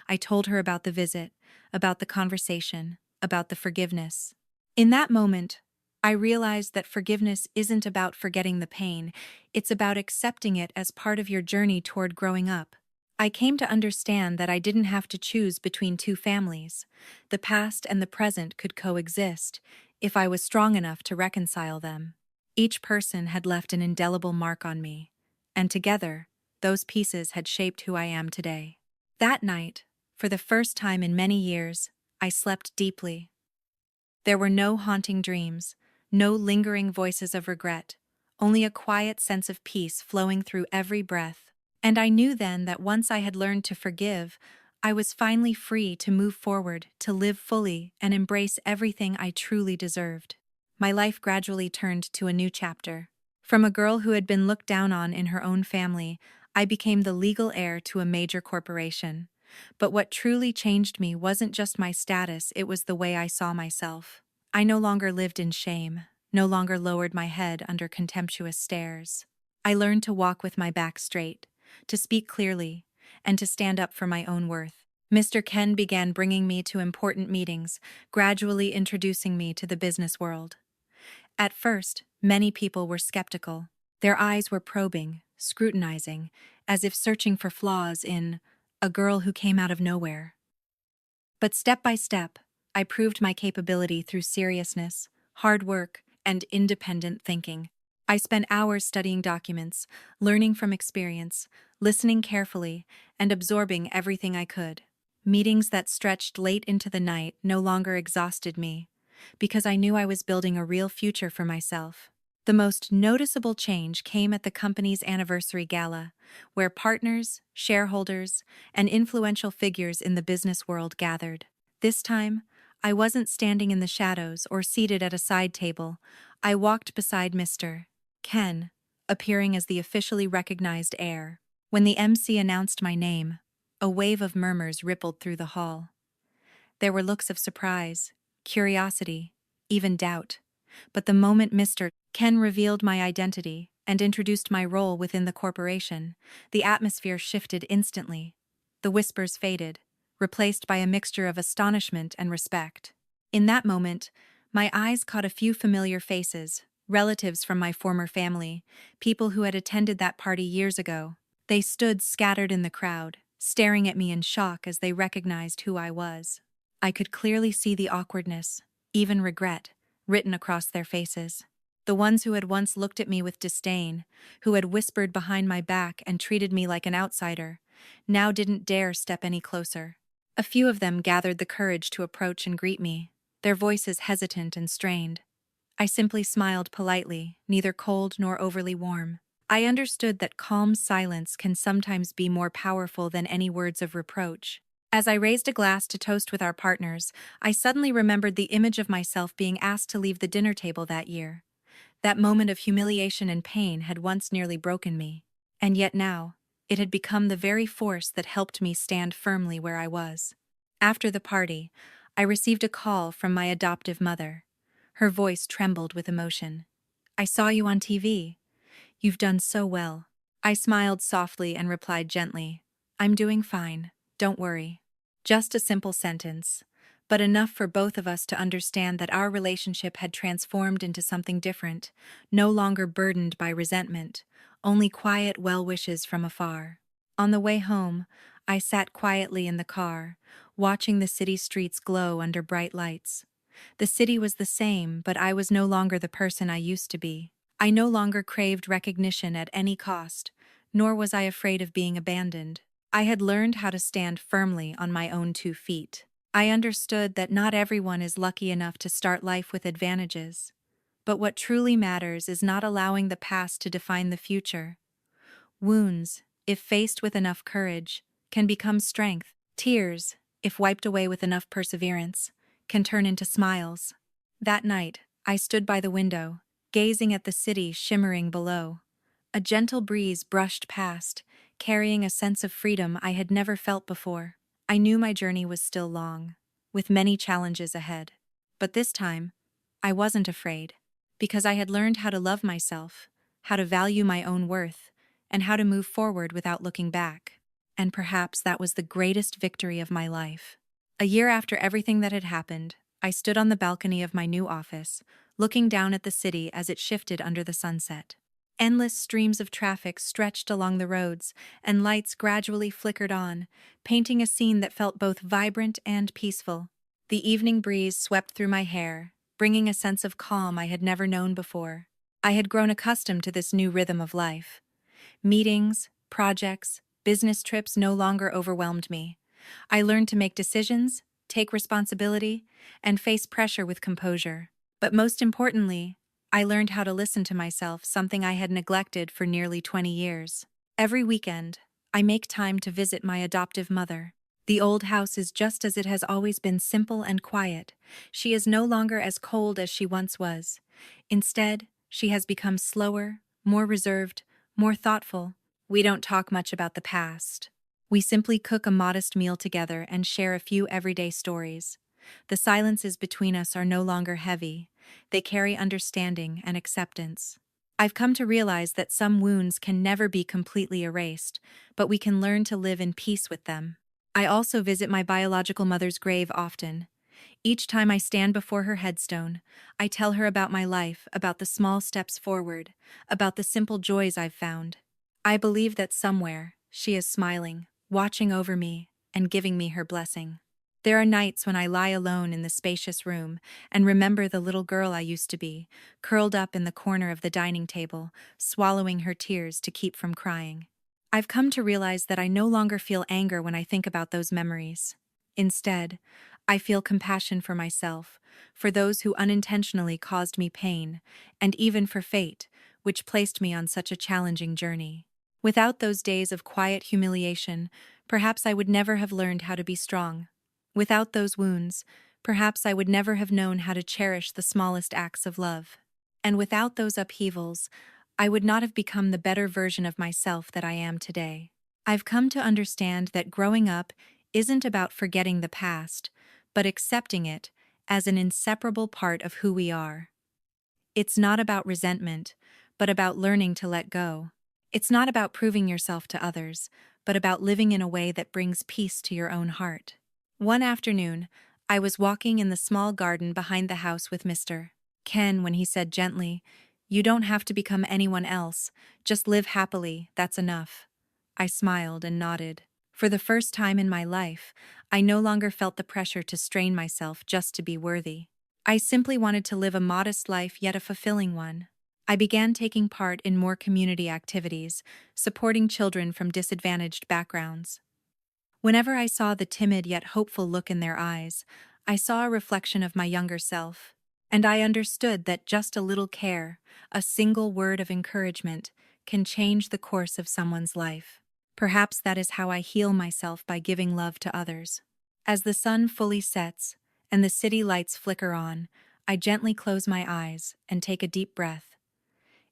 I told her about the visit, about the conversation, about the forgiveness. In that moment, I realized that forgiveness isn't about forgetting the pain, it's about accepting it as part of your journey toward growing up. I came to understand that I didn't have to choose between two families. The past and the present could coexist, if I was strong enough to reconcile them. Each person had left an indelible mark on me, and together, those pieces had shaped who I am today. That night, for the first time in many years, I slept deeply. There were no haunting dreams, no lingering voices of regret, only a quiet sense of peace flowing through every breath. And I knew then that once I had learned to forgive, I was finally free to move forward, to live fully, and embrace everything I truly deserved. My life gradually turned to a new chapter. From a girl who had been looked down on in her own family, I became the legal heir to a major corporation. But what truly changed me wasn't just my status, it was the way I saw myself. I no longer lived in shame, no longer lowered my head under contemptuous stares. I learned to walk with my back straight, to speak clearly, and to stand up for my own worth. Mr. Ken began bringing me to important meetings, gradually introducing me to the business world. At first, many people were skeptical. Their eyes were probing, scrutinizing, as if searching for flaws in a girl who came out of nowhere. But step by step, I proved my capability through seriousness, hard work, and independent thinking. I spent hours studying documents, learning from experience, listening carefully, and absorbing everything I could. Meetings that stretched late into the night no longer exhausted me, because I knew I was building a real future for myself. The most noticeable change came at the company's anniversary gala, where partners, shareholders, and influential figures in the business world gathered. This time, I wasn't standing in the shadows or seated at a side table. I walked beside Mr. Ken, appearing as the officially recognized heir. When the MC announced my name, a wave of murmurs rippled through the hall. There were looks of surprise, curiosity, even doubt. But the moment Mr. Ken revealed my identity and introduced my role within the corporation, the atmosphere shifted instantly. The whispers faded, replaced by a mixture of astonishment and respect. In that moment, my eyes caught a few familiar faces, relatives from my former family, people who had attended that party years ago. They stood scattered in the crowd, staring at me in shock as they recognized who I was. I could clearly see the awkwardness, even regret, written across their faces. The ones who had once looked at me with disdain, who had whispered behind my back and treated me like an outsider, now didn't dare step any closer. A few of them gathered the courage to approach and greet me, their voices hesitant and strained. I simply smiled politely, neither cold nor overly warm. I understood that calm silence can sometimes be more powerful than any words of reproach. As I raised a glass to toast with our partners, I suddenly remembered the image of myself being asked to leave the dinner table that year. That moment of humiliation and pain had once nearly broken me. And yet now, it had become the very force that helped me stand firmly where I was. After the party, I received a call from my adoptive mother. Her voice trembled with emotion. "I saw you on TV. You've done so well." I smiled softly and replied gently, "I'm doing fine, don't worry." Just a simple sentence, but enough for both of us to understand that our relationship had transformed into something different, no longer burdened by resentment, only quiet well wishes from afar. On the way home, I sat quietly in the car, watching the city streets glow under bright lights. The city was the same, but I was no longer the person I used to be. I no longer craved recognition at any cost, nor was I afraid of being abandoned. I had learned how to stand firmly on my own 2 feet. I understood that not everyone is lucky enough to start life with advantages. But what truly matters is not allowing the past to define the future. Wounds, if faced with enough courage, can become strength. Tears, if wiped away with enough perseverance, can turn into smiles. That night, I stood by the window, gazing at the city shimmering below. A gentle breeze brushed past, carrying a sense of freedom I had never felt before. I knew my journey was still long, with many challenges ahead. But this time, I wasn't afraid, because I had learned how to love myself, how to value my own worth, and how to move forward without looking back. And perhaps that was the greatest victory of my life. A year after everything that had happened, I stood on the balcony of my new office, looking down at the city as it shifted under the sunset. Endless streams of traffic stretched along the roads, and lights gradually flickered on, painting a scene that felt both vibrant and peaceful. The evening breeze swept through my hair, bringing a sense of calm I had never known before. I had grown accustomed to this new rhythm of life. Meetings, projects, business trips no longer overwhelmed me. I learned to make decisions, take responsibility, and face pressure with composure. But most importantly, I learned how to listen to myself, something I had neglected for nearly 20 years. Every weekend, I make time to visit my adoptive mother. The old house is just as it has always been, simple and quiet. She is no longer as cold as she once was. Instead, she has become slower, more reserved, more thoughtful. We don't talk much about the past. We simply cook a modest meal together and share a few everyday stories. The silences between us are no longer heavy. They carry understanding and acceptance. I've come to realize that some wounds can never be completely erased, but we can learn to live in peace with them. I also visit my biological mother's grave often. Each time I stand before her headstone, I tell her about my life, about the small steps forward, about the simple joys I've found. I believe that somewhere, she is smiling, watching over me, and giving me her blessing. There are nights when I lie alone in the spacious room and remember the little girl I used to be, curled up in the corner of the dining table, swallowing her tears to keep from crying. I've come to realize that I no longer feel anger when I think about those memories. Instead, I feel compassion for myself, for those who unintentionally caused me pain, and even for fate, which placed me on such a challenging journey. Without those days of quiet humiliation, perhaps I would never have learned how to be strong. Without those wounds, perhaps I would never have known how to cherish the smallest acts of love. And without those upheavals, I would not have become the better version of myself that I am today. I've come to understand that growing up isn't about forgetting the past, but accepting it as an inseparable part of who we are. It's not about resentment, but about learning to let go. It's not about proving yourself to others, but about living in a way that brings peace to your own heart. One afternoon, I was walking in the small garden behind the house with Mr. Ken when he said gently, "You don't have to become anyone else, just live happily, that's enough." I smiled and nodded. For the first time in my life, I no longer felt the pressure to strain myself just to be worthy. I simply wanted to live a modest life yet a fulfilling one. I began taking part in more community activities, supporting children from disadvantaged backgrounds. Whenever I saw the timid yet hopeful look in their eyes, I saw a reflection of my younger self. And I understood that just a little care, a single word of encouragement, can change the course of someone's life. Perhaps that is how I heal myself, by giving love to others. As the sun fully sets and the city lights flicker on, I gently close my eyes and take a deep breath.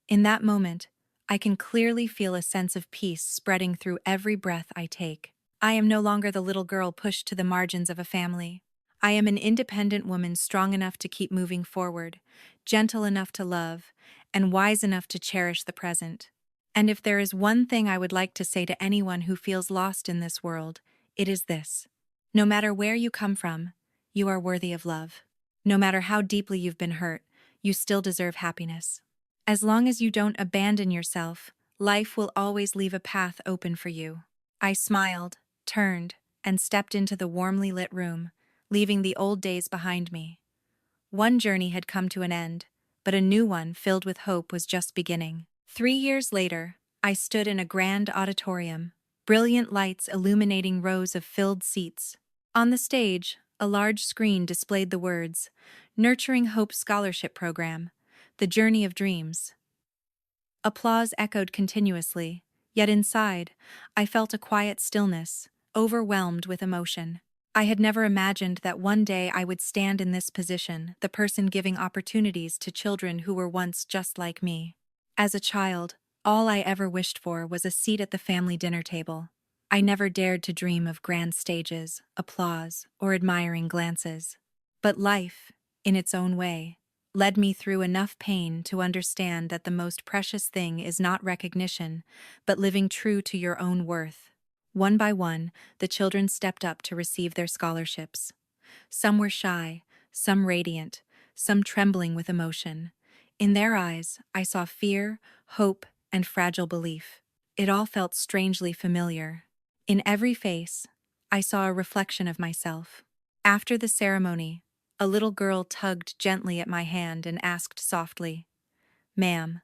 In that moment, I can clearly feel a sense of peace spreading through every breath I take. I am no longer the little girl pushed to the margins of a family. I am an independent woman, strong enough to keep moving forward, gentle enough to love, and wise enough to cherish the present. And if there is one thing I would like to say to anyone who feels lost in this world, it is this: no matter where you come from, you are worthy of love. No matter how deeply you've been hurt, you still deserve happiness. As long as you don't abandon yourself, life will always leave a path open for you. I smiled, turned, and stepped into the warmly lit room, leaving the old days behind me. One journey had come to an end, but a new one filled with hope was just beginning. 3 years later, I stood in a grand auditorium, brilliant lights illuminating rows of filled seats. On the stage, a large screen displayed the words, "Nurturing Hope Scholarship Program, The Journey of Dreams." Applause echoed continuously, yet inside, I felt a quiet stillness, overwhelmed with emotion. I had never imagined that one day I would stand in this position, the person giving opportunities to children who were once just like me. As a child, all I ever wished for was a seat at the family dinner table. I never dared to dream of grand stages, applause, or admiring glances. But life, in its own way, led me through enough pain to understand that the most precious thing is not recognition, but living true to your own worth. One by one, the children stepped up to receive their scholarships. Some were shy, some radiant, some trembling with emotion. In their eyes, I saw fear, hope, and fragile belief. It all felt strangely familiar. In every face, I saw a reflection of myself. After the ceremony, a little girl tugged gently at my hand and asked softly, "Ma'am,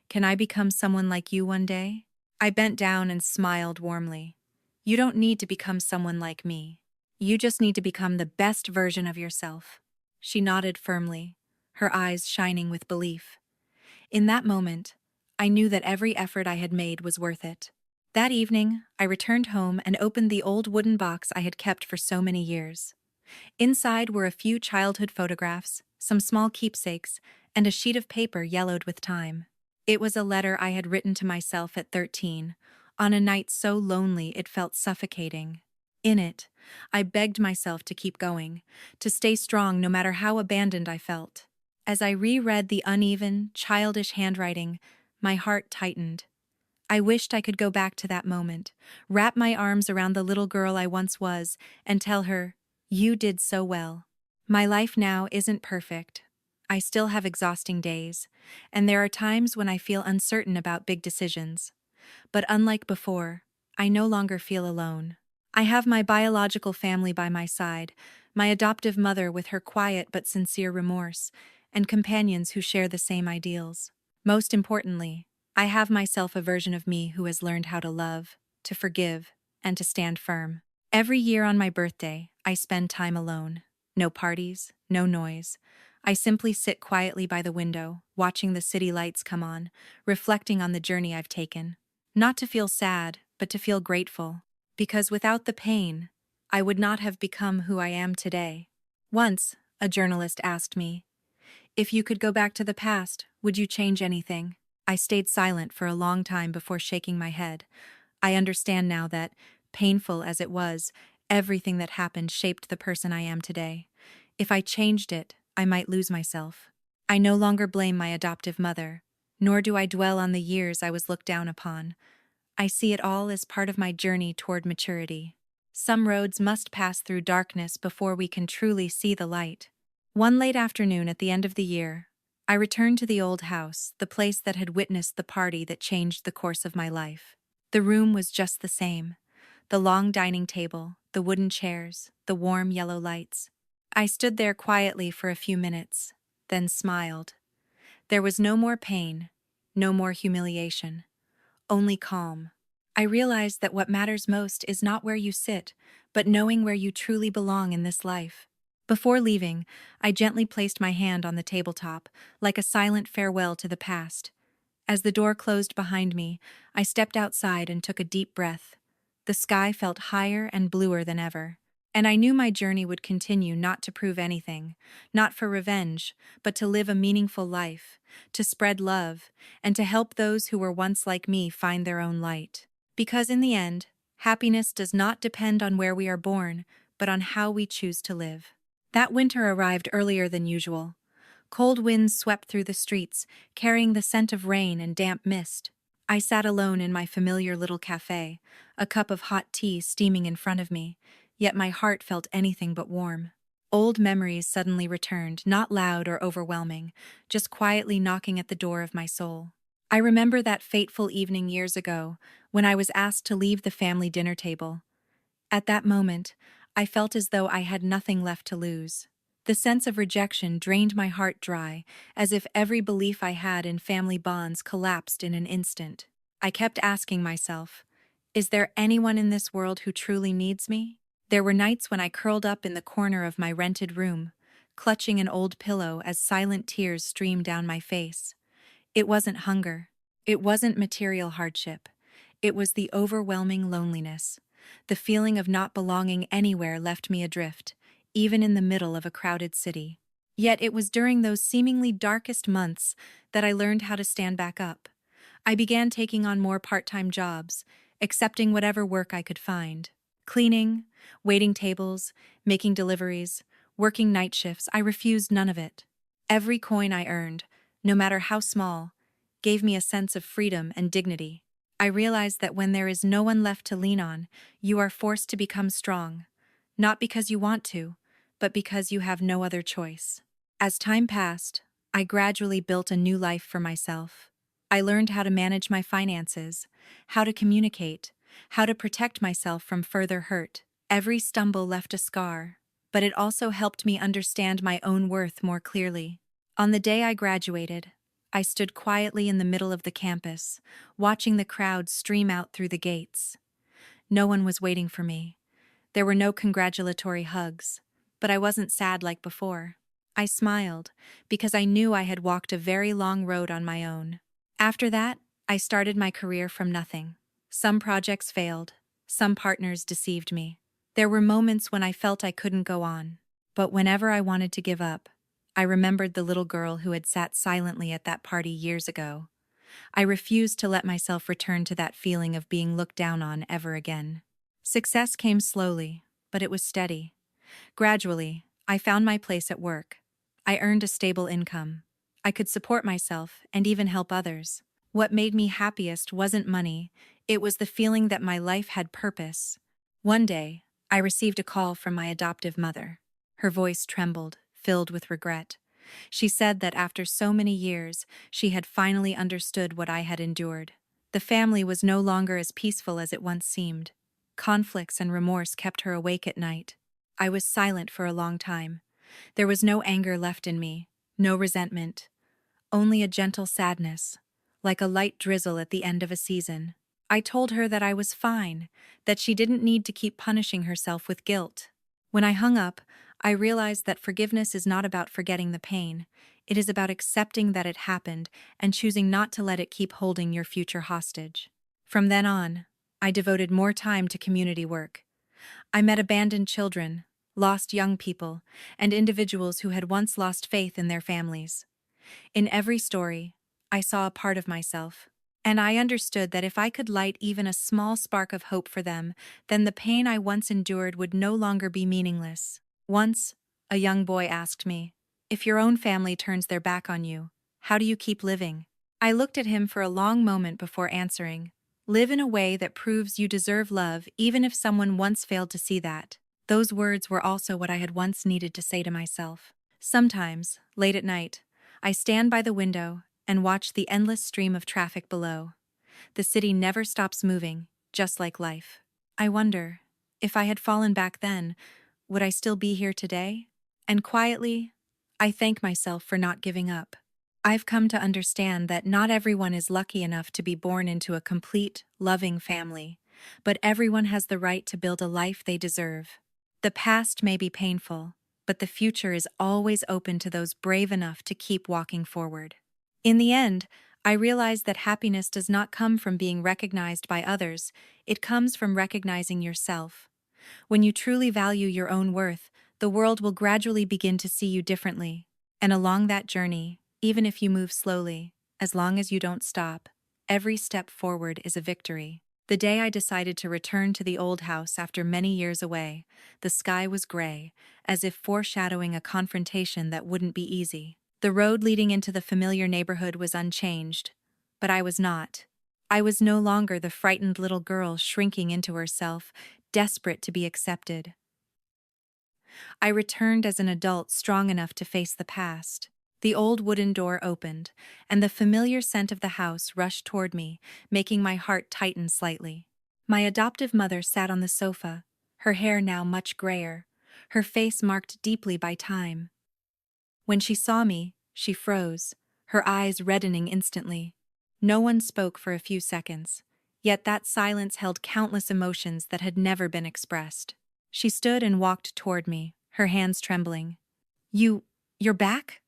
can I become someone like you one day?" I bent down and smiled warmly. "You don't need to become someone like me. You just need to become the best version of yourself." She nodded firmly, her eyes shining with belief. In that moment, I knew that every effort I had made was worth it. That evening, I returned home and opened the old wooden box I had kept for so many years. Inside were a few childhood photographs, some small keepsakes, and a sheet of paper yellowed with time. It was a letter I had written to myself at 13, on a night so lonely it felt suffocating. In it, I begged myself to keep going, to stay strong no matter how abandoned I felt. As I reread the uneven, childish handwriting, my heart tightened. I wished I could go back to that moment, wrap my arms around the little girl I once was, and tell her, "You did so well." My life now isn't perfect. I still have exhausting days, and there are times when I feel uncertain about big decisions. But unlike before, I no longer feel alone. I have my biological family by my side, my adoptive mother with her quiet but sincere remorse, and companions who share the same ideals. Most importantly, I have myself, a version of me who has learned how to love, to forgive, and to stand firm. Every year on my birthday, I spend time alone. No parties, no noise. I simply sit quietly by the window, watching the city lights come on, reflecting on the journey I've taken. Not to feel sad, but to feel grateful. Because without the pain, I would not have become who I am today. Once, a journalist asked me, if you could go back to the past, would you change anything? I stayed silent for a long time before shaking my head. I understand now that, painful as it was, everything that happened shaped the person I am today. If I changed it, I might lose myself. I no longer blame my adoptive mother, nor do I dwell on the years I was looked down upon. I see it all as part of my journey toward maturity. Some roads must pass through darkness before we can truly see the light. One late afternoon at the end of the year, I returned to the old house, the place that had witnessed the party that changed the course of my life. The room was just the same. The long dining table, the wooden chairs, the warm yellow lights. I stood there quietly for a few minutes, then smiled. There was no more pain, no more humiliation, only calm. I realized that what matters most is not where you sit, but knowing where you truly belong in this life. Before leaving, I gently placed my hand on the tabletop, like a silent farewell to the past. As the door closed behind me, I stepped outside and took a deep breath. The sky felt higher and bluer than ever, and I knew my journey would continue, not to prove anything, not for revenge, but to live a meaningful life, to spread love, and to help those who were once like me find their own light. Because in the end, happiness does not depend on where we are born, but on how we choose to live. That winter arrived earlier than usual. Cold winds swept through the streets, carrying the scent of rain and damp mist. I sat alone in my familiar little cafe, a cup of hot tea steaming in front of me, yet my heart felt anything but warm. Old memories suddenly returned, not loud or overwhelming, just quietly knocking at the door of my soul. I remember that fateful evening years ago, when I was asked to leave the family dinner table. At that moment, I felt as though I had nothing left to lose. The sense of rejection drained my heart dry, as if every belief I had in family bonds collapsed in an instant. I kept asking myself, is there anyone in this world who truly needs me? There were nights when I curled up in the corner of my rented room, clutching an old pillow as silent tears streamed down my face. It wasn't hunger. It wasn't material hardship. It was the overwhelming loneliness. The feeling of not belonging anywhere left me adrift, even in the middle of a crowded city. Yet it was during those seemingly darkest months that I learned how to stand back up. I began taking on more part-time jobs, accepting whatever work I could find. Cleaning, waiting tables, making deliveries, working night shifts, I refused none of it. Every coin I earned, no matter how small, gave me a sense of freedom and dignity. I realized that when there is no one left to lean on, you are forced to become strong, not because you want to, but because you have no other choice. As time passed, I gradually built a new life for myself. I learned how to manage my finances, how to communicate, how to protect myself from further hurt. Every stumble left a scar, but it also helped me understand my own worth more clearly. On the day I graduated, I stood quietly in the middle of the campus, watching the crowd stream out through the gates. No one was waiting for me. There were no congratulatory hugs, but I wasn't sad like before. I smiled, because I knew I had walked a very long road on my own. After that, I started my career from nothing. Some projects failed, some partners deceived me. There were moments when I felt I couldn't go on. But whenever I wanted to give up, I remembered the little girl who had sat silently at that party years ago. I refused to let myself return to that feeling of being looked down on ever again. Success came slowly, but it was steady. Gradually, I found my place at work. I earned a stable income. I could support myself and even help others. What made me happiest wasn't money, it was the feeling that my life had purpose. One day, I received a call from my adoptive mother. Her voice trembled, filled with regret. She said that after so many years, she had finally understood what I had endured. The family was no longer as peaceful as it once seemed. Conflicts and remorse kept her awake at night. I was silent for a long time. There was no anger left in me, no resentment, only a gentle sadness, like a light drizzle at the end of a season. I told her that I was fine, that she didn't need to keep punishing herself with guilt. When I hung up, I realized that forgiveness is not about forgetting the pain. It is about accepting that it happened and choosing not to let it keep holding your future hostage. From then on, I devoted more time to community work. I met abandoned children, lost young people, and individuals who had once lost faith in their families. In every story, I saw a part of myself, and I understood that if I could light even a small spark of hope for them, then the pain I once endured would no longer be meaningless. Once, a young boy asked me, "If your own family turns their back on you, how do you keep living?" I looked at him for a long moment before answering, "Live in a way that proves you deserve love even if someone once failed to see that." Those words were also what I had once needed to say to myself. Sometimes, late at night, I stand by the window and watch the endless stream of traffic below. The city never stops moving, just like life. I wonder, if I had fallen back then, would I still be here today? And quietly, I thank myself for not giving up. I've come to understand that not everyone is lucky enough to be born into a complete, loving family, but everyone has the right to build a life they deserve. The past may be painful, but the future is always open to those brave enough to keep walking forward. In the end, I realized that happiness does not come from being recognized by others, it comes from recognizing yourself. When you truly value your own worth, the world will gradually begin to see you differently. And along that journey, even if you move slowly, as long as you don't stop, every step forward is a victory. The day I decided to return to the old house after many years away, the sky was gray, as if foreshadowing a confrontation that wouldn't be easy. The road leading into the familiar neighborhood was unchanged, but I was not. I was no longer the frightened little girl shrinking into herself, desperate to be accepted. I returned as an adult strong enough to face the past. The old wooden door opened, and the familiar scent of the house rushed toward me, making my heart tighten slightly. My adoptive mother sat on the sofa, her hair now much grayer, her face marked deeply by time. When she saw me, she froze, her eyes reddening instantly. No one spoke for a few seconds, yet that silence held countless emotions that had never been expressed. She stood and walked toward me, her hands trembling. You're back?"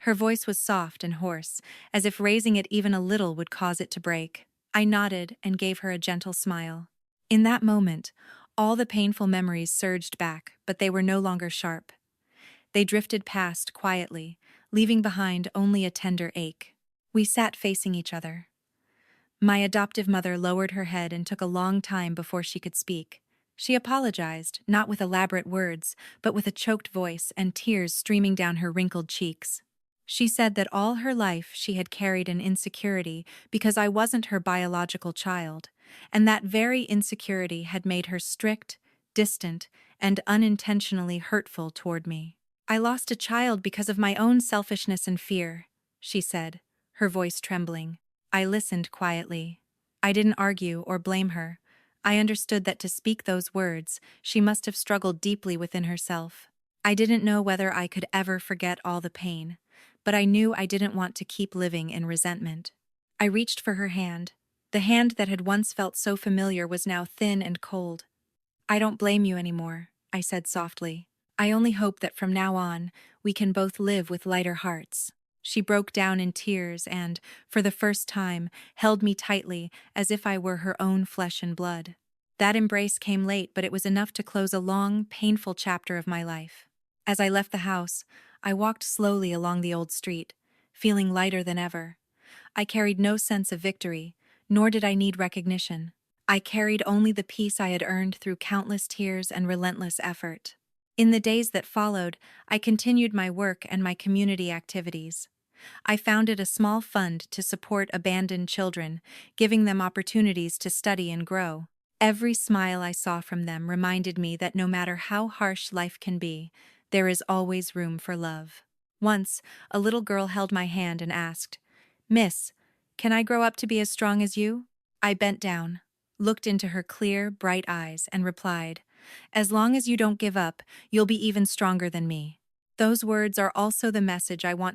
Her voice was soft and hoarse, as if raising it even a little would cause it to break. I nodded and gave her a gentle smile. In that moment, all the painful memories surged back, but they were no longer sharp. They drifted past quietly, leaving behind only a tender ache. We sat facing each other. My adoptive mother lowered her head and took a long time before she could speak. She apologized, not with elaborate words, but with a choked voice and tears streaming down her wrinkled cheeks. She said that all her life she had carried an insecurity because I wasn't her biological child, and that very insecurity had made her strict, distant, and unintentionally hurtful toward me. "I lost a child because of my own selfishness and fear," she said, her voice trembling. I listened quietly. I didn't argue or blame her. I understood that to speak those words, she must have struggled deeply within herself. I didn't know whether I could ever forget all the pain, but I knew I didn't want to keep living in resentment. I reached for her hand. The hand that had once felt so familiar was now thin and cold. "I don't blame you anymore," I said softly. "I only hope that from now on, we can both live with lighter hearts." She broke down in tears and, for the first time, held me tightly as if I were her own flesh and blood. That embrace came late, but it was enough to close a long, painful chapter of my life. As I left the house, I walked slowly along the old street, feeling lighter than ever. I carried no sense of victory, nor did I need recognition. I carried only the peace I had earned through countless tears and relentless effort. In the days that followed, I continued my work and my community activities. I founded a small fund to support abandoned children, giving them opportunities to study and grow. Every smile I saw from them reminded me that no matter how harsh life can be, there is always room for love. Once, a little girl held my hand and asked, "Miss, can I grow up to be as strong as you?" I bent down, looked into her clear, bright eyes, and replied, "As long as you don't give up, you'll be even stronger than me." Those words are also the message I want